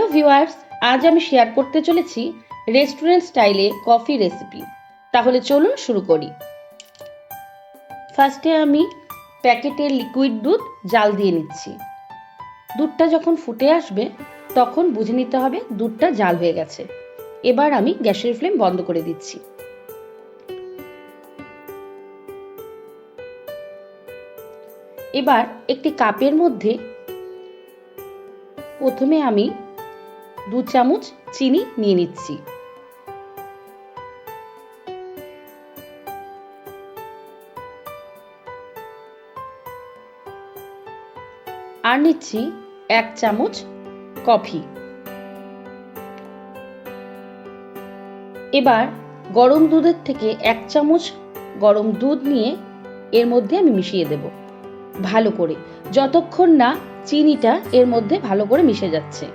Hello viewers, আজ আমি share করতে চলেছি রেস্টুরেন্ট স্টাইলে কফি রেসিপি। তাহলে চলুন শুরু করি। ফার্স্টে আমি প্যাকেটের লিকুইড দুধ জাল দিয়ে নিচ্ছি। দুধটা যখন ফুটে আসবে তখন বুঝে নিতে হবে দুধটা জাল হয়ে গেছে। এবার আমি গ্যাসের ফ্লেম বন্ধ করে দিচ্ছি। এবার একটি কাপের মধ্যে প্রথমে আমি 2 চামচ চিনি নিয়ে নিচ্ছি। আর নিচ্ছি 1 চামচ কফি। এবার গরম দুধের থেকে 1 চামচ গরম দুধ নিয়ে এর মধ্যে আমি মিশিয়ে দেব ভালো করে, যতক্ষণ না চিনিটা এর মধ্যে ভালো করে মিশে যাচ্ছে।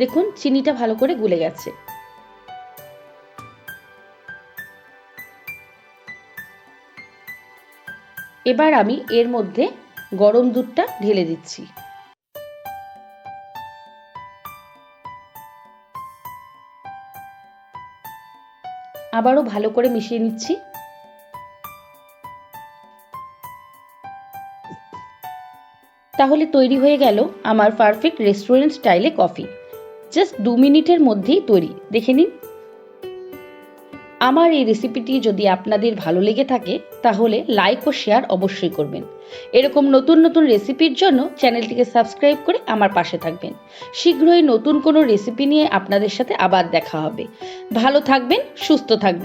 দেখুন চিনিটা ভালো করে গুলে গেছে। এবার আমি এর মধ্যে গরম দুধটা ঢেলে দিচ্ছি। আবারও ভালো করে মিশিয়ে নিচ্ছি। তাহলে তৈরি হয়ে গেল আমার পারফেক্ট রেস্টুরেন্ট স্টাইলে কফি। জাস্ট 2 মিনিটের মধ্যেই তৈরি, দেখে নিন। আমার এই রেসিপিটি যদি আপনাদের ভালো লেগে থাকে তাহলে লাইক ও শেয়ার অবশ্যই করবেন। এরকম নতুন নতুন রেসিপির জন্য চ্যানেলটিকে সাবস্ক্রাইব করে আমার পাশে থাকবেন। শীঘ্রই নতুন কোনো রেসিপি নিয়ে আপনাদের সাথে আবার দেখা হবে। ভালো থাকবেন, সুস্থ থাকবেন।